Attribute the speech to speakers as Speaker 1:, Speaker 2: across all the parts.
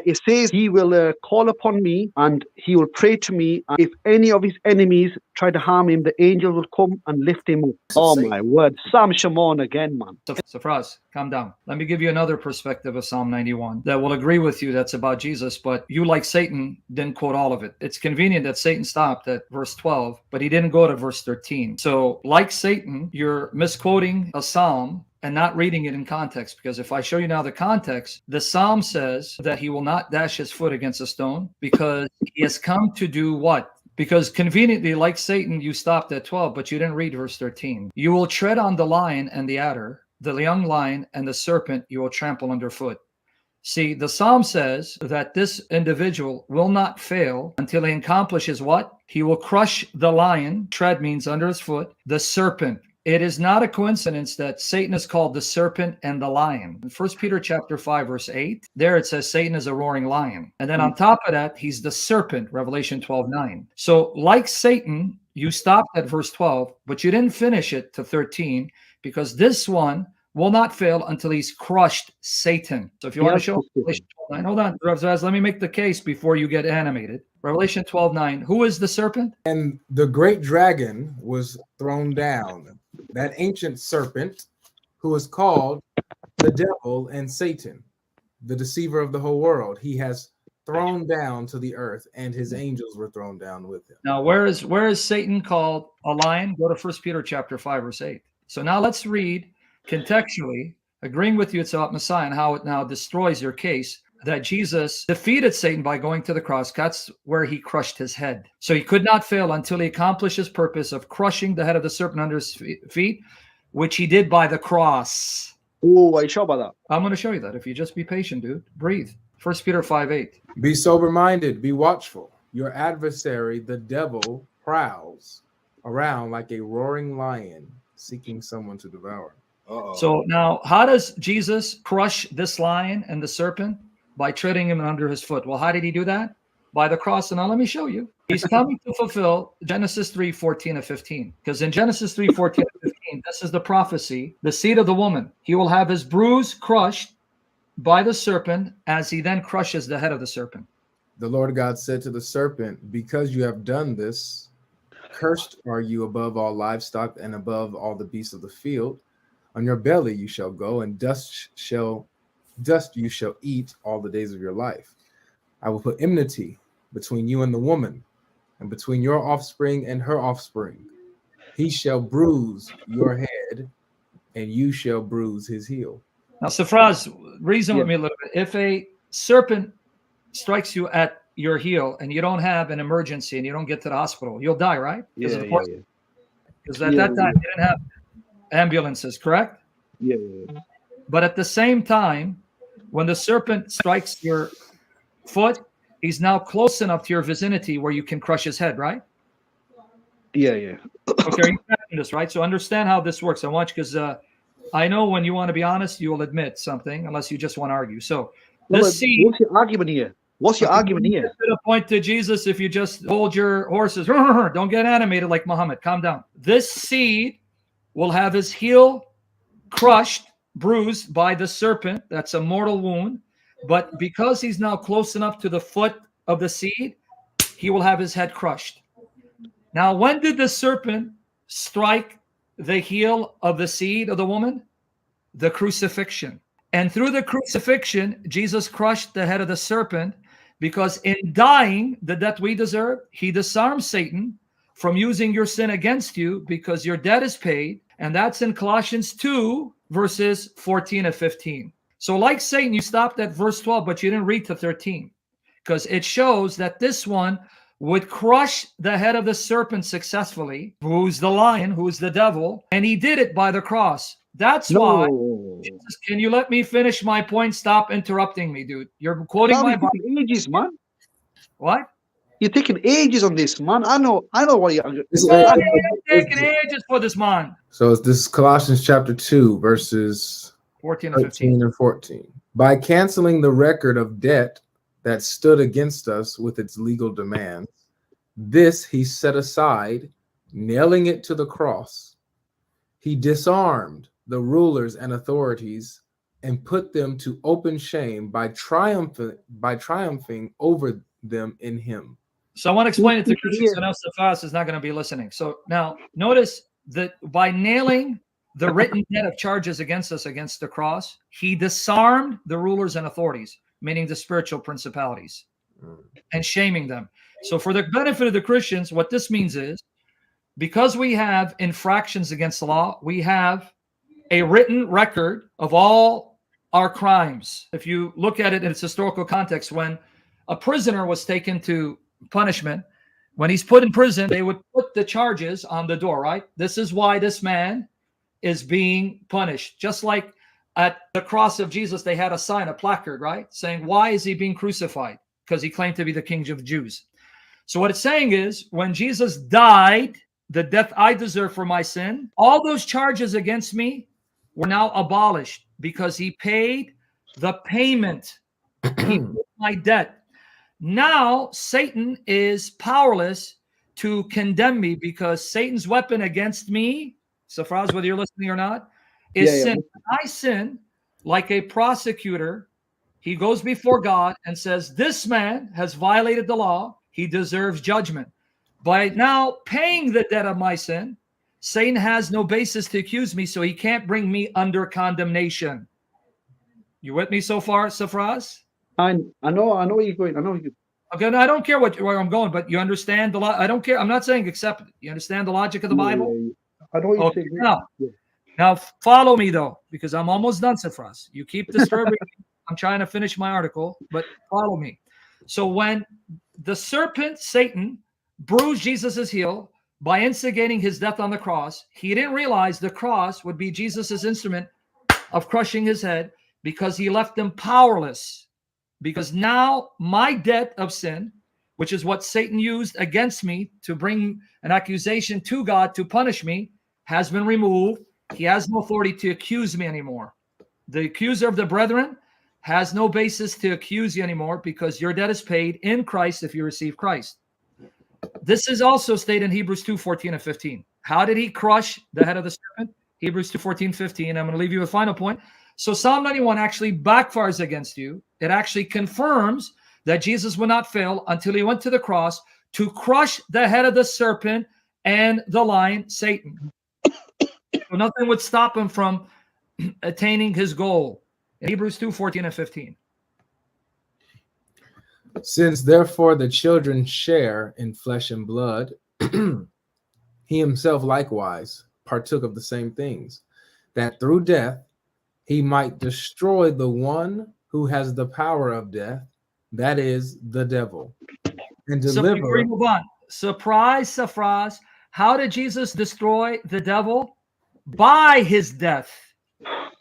Speaker 1: it says he will call upon me and he will pray to me. And if any of his enemies try to harm him, the angel will come and lift him up. Oh my word. Sam Shimon again, man.
Speaker 2: So Faraz, calm down. Let me give you another perspective of Psalm 91 that will agree with you that's about Jesus, but you, like Satan, didn't quote all of it. It's convenient that Satan stopped at verse 12, but he didn't go to verse 13. So like Satan, you're misquoting a psalm and not reading it in context, because if I show you now the context, the psalm says that he will not dash his foot against a stone because he has come to do what? Because conveniently, like Satan, you stopped at 12, but you didn't read verse 13. You will tread on the lion and the adder, the young lion and the serpent you will trample underfoot. See, the psalm says that this individual will not fail until he accomplishes what? He will crush the lion, tread means under his foot, the serpent. It is not a coincidence that Satan is called the serpent and the lion. In 1 Peter chapter 5, verse 8, there it says Satan is a roaring lion. And then on top of that, he's the serpent, Revelation 12:9. So like Satan, you stopped at verse 12, but you didn't finish it to 13, because this one will not fail until he's crushed Satan. So if you want to show Revelation 12:9, hold on, Raz, let me make the case before you get animated. Revelation 12:9, who is the serpent?
Speaker 3: And the great dragon was thrown down, that ancient serpent who is called the devil and Satan, the deceiver of the whole world. He has thrown down to the earth, and his angels were thrown down with him.
Speaker 2: Now, where is Satan called a lion? Go to 1 Peter chapter 5, verse 8. So now let's read contextually, agreeing with you it's about Messiah and how it now destroys your case, that Jesus defeated Satan by going to the cross. That's where he crushed his head. So he could not fail until he accomplished his purpose of crushing the head of the serpent under his feet, which he did by the cross.
Speaker 1: Oh, I show about that.
Speaker 2: I'm going to show you that. If you just be patient, dude. Breathe. 1 Peter 5:8.
Speaker 3: Be sober-minded, be watchful. Your adversary, the devil, prowls around like a roaring lion, seeking someone to devour.
Speaker 2: So now, how does Jesus crush this lion and the serpent? By treading him under his foot. Well, how did he do that? By the cross. And now let me show you. He's coming to fulfill Genesis 3:14 and 15. Because in Genesis 3:14 and 15, this is the prophecy, the seed of the woman. He will have his bruise crushed by the serpent as he then crushes the head of the serpent.
Speaker 3: The Lord God said to the serpent, because you have done this, cursed are you above all livestock and above all the beasts of the field. On your belly you shall go, and dust you shall eat all the days of your life. I will put enmity between you and the woman, and between your offspring and her offspring. He shall bruise your head, and you shall bruise his heel.
Speaker 2: Now, Safraz, reason with me a little bit. If a serpent strikes you at your heel and you don't have an emergency and you don't get to the hospital, you'll die, right? Because at that time, you didn't have ambulances, correct?
Speaker 1: Yeah.
Speaker 2: But at the same time, when the serpent strikes your foot, he's now close enough to your vicinity where you can crush his head, right?
Speaker 1: Yeah.
Speaker 2: Okay, are you tracking this, right? So understand how this works. I want you, because I know when you want to be honest, you will admit something, unless you just want to argue. So this seed.
Speaker 1: What's your argument here? What's your argument here?
Speaker 2: To the point to Jesus, if you just hold your horses, don't get animated like Muhammad. Calm down. This seed will have his heel crushed, bruised by the serpent. That's a mortal wound. But because he's now close enough to the foot of the seed, he will have his head crushed. Now, when did the serpent strike the heel of the seed of the woman? The crucifixion. And through the crucifixion, Jesus crushed the head of the serpent, because in dying the death we deserve, he disarmed Satan from using your sin against you, because your debt is paid. And that's in Colossians 2, verses 14 and 15. So like Satan, you stopped at verse 12, but you didn't read to 13, because it shows that this one would crush the head of the serpent successfully, who's the lion, who's the devil, and he did it by the cross. That's why. Jesus, can you let me finish my point? Stop interrupting me, dude. You're quoting my Bible.
Speaker 1: Ages, man.
Speaker 2: What?
Speaker 1: You're taking ages on this, man. I know what you're
Speaker 2: taking ages for this, man.
Speaker 3: So this is Colossians chapter 2, verses
Speaker 2: 14 and 15.
Speaker 3: and 14. By canceling the record of debt that stood against us with its legal demands, this he set aside, nailing it to the cross. He disarmed the rulers and authorities and put them to open shame by triumphing over them in him.
Speaker 2: So I want to explain it to Christians, so now Cephas is not going to be listening. So now notice that by nailing the written debt of charges against us against the cross, he disarmed the rulers and authorities, meaning the spiritual principalities, and shaming them. So for the benefit of the Christians, what this means is, because we have infractions against the law, we have a written record of all our crimes. If you look at it in its historical context, when a prisoner was taken to punishment, when he's put in prison, they would put the charges on the door, right? This is why this man is being punished. Just like at the cross of Jesus, they had a sign, a placard, right? Saying, why is he being crucified? Because he claimed to be the king of the Jews. So what it's saying is, when Jesus died, the death I deserve for my sin, all those charges against me were now abolished because he paid the payment. He paid my debt. Now Satan is powerless to condemn me, because Satan's weapon against me, Cephas, whether you're listening or not, is sin. I sin, like a prosecutor, he goes before God and says, this man has violated the law. He deserves judgment. By now paying the debt of my sin, Satan has no basis to accuse me, so he can't bring me under condemnation. You with me so far, Cephas?
Speaker 1: I know where you're going. I know you.
Speaker 2: Okay, no, I don't care where I'm going, but you understand the I don't care. I'm not saying accept it. You understand the logic of the Bible?
Speaker 1: I know what you're saying.
Speaker 2: Now follow me though, because I'm almost done, Cephas. You keep disturbing me. I'm trying to finish my article, but follow me. So when the serpent, Satan, bruised Jesus' heel by instigating his death on the cross, he didn't realize the cross would be Jesus' instrument of crushing his head, because he left him powerless. Because now my debt of sin, which is what Satan used against me to bring an accusation to God to punish me, has been removed. He has no authority to accuse me anymore. The accuser of the brethren has no basis to accuse you anymore, because your debt is paid in Christ if you receive Christ. This is also stated in Hebrews 2:14 and 15. How did he crush the head of the serpent? Hebrews 2:14, 15. I'm going to leave you with a final point. So Psalm 91 actually backfires against you. It actually confirms that Jesus would not fail until he went to the cross to crush the head of the serpent and the lion, Satan. So nothing would stop him from attaining his goal. In Hebrews 2:14 and 15.
Speaker 3: Since therefore the children share in flesh and blood, he himself likewise partook of the same things, that through death he might destroy the one who has the power of death, that is, the devil, and deliver. So
Speaker 2: before you move on, surprise, Cephas, how did Jesus destroy the devil? By his death.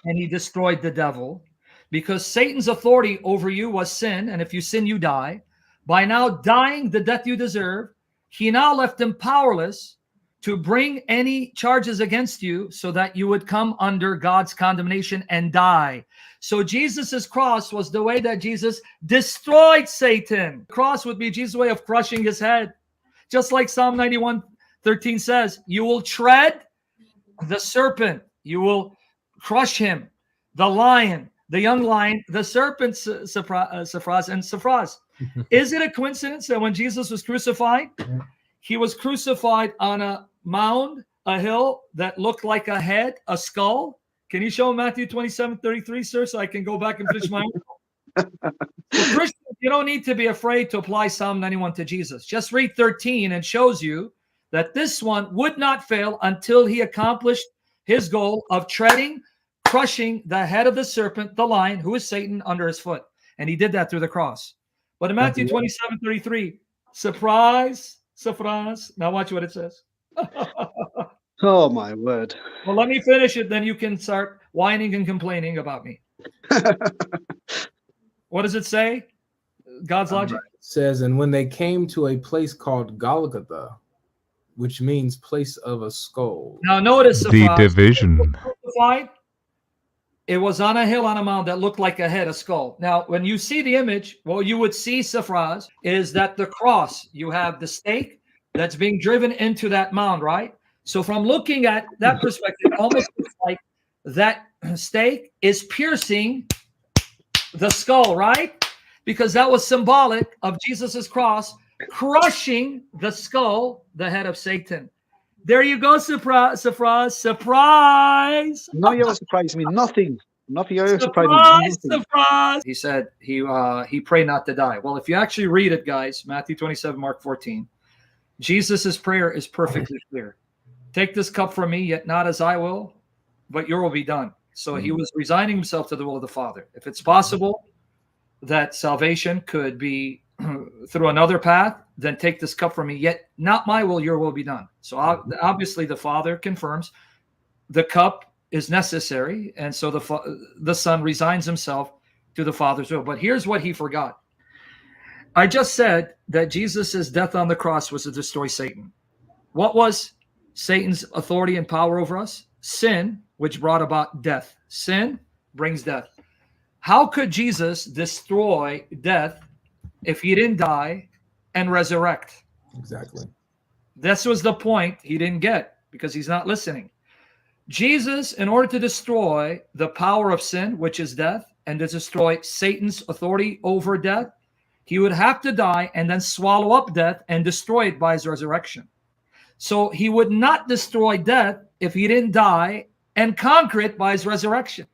Speaker 2: And he destroyed the devil, because Satan's authority over you was sin, and if you sin, you die. By now dying the death you deserve, he now left him powerless to bring any charges against you, so that you would come under God's condemnation and die. So Jesus's cross was the way that Jesus destroyed Satan. The cross would be Jesus' way of crushing his head. Just like Psalm 91:13 says, you will tread the serpent, you will crush him, the lion, the young lion, the serpent, Cephas, and Cephas. Is it a coincidence that when Jesus was crucified, he was crucified on a mound, a hill that looked like a head, a skull? Can you show Matthew 27:33, sir, so I can go back and finish my own? So Christians, you don't need to be afraid to apply Psalm 91 to Jesus. Just read 13 and shows you that this one would not fail until he accomplished his goal of crushing the head of the serpent, the lion, who is Satan, under his foot. And he did that through the cross. But in Matthew 27:33, surprise, Cephas. Now watch what it says.
Speaker 1: Oh, my word.
Speaker 2: Well, let me finish it, then you can start whining and complaining about me. What does it say? God's logic?
Speaker 3: It says, and when they came to a place called Golgotha, which means place of a skull.
Speaker 2: Now notice
Speaker 4: the division.
Speaker 2: It was on a hill on a mound that looked like a head, a skull. Now, when you see the image, what you would see, Cephas, is that the cross, you have the stake that's being driven into that mound, right? So from looking at that perspective, it almost looks like that stake is piercing the skull, right? Because that was symbolic of Jesus's cross crushing the skull, the head of Satan. There you go, surprise, surprise, surprise.
Speaker 1: Now you're surprising me. Nothing. Nothing. You're surprising me.
Speaker 2: Surprise, surprise. He said he prayed not to die. Well, if you actually read it, guys, Matthew 27, Mark 14, Jesus's prayer is perfectly clear. Take this cup from me, yet not as I will, but your will be done. So he was resigning himself to the will of the Father. If it's possible that salvation could be through another path, then take this cup from me, yet not my will, your will be done. So obviously the Father confirms the cup is necessary, and so the Son resigns himself to the Father's will. But here's what he forgot. I just said that Jesus' death on the cross was to destroy Satan. What was Satan's authority and power over us? Sin, which brought about death. Sin brings death. How could Jesus destroy death if he didn't die and resurrect?
Speaker 3: Exactly.
Speaker 2: This was the point he didn't get because he's not listening. Jesus, in order to destroy the power of sin, which is death, and to destroy Satan's authority over death, he would have to die and then swallow up death and destroy it by his resurrection. So he would not destroy death if he didn't die and conquer it by his resurrection.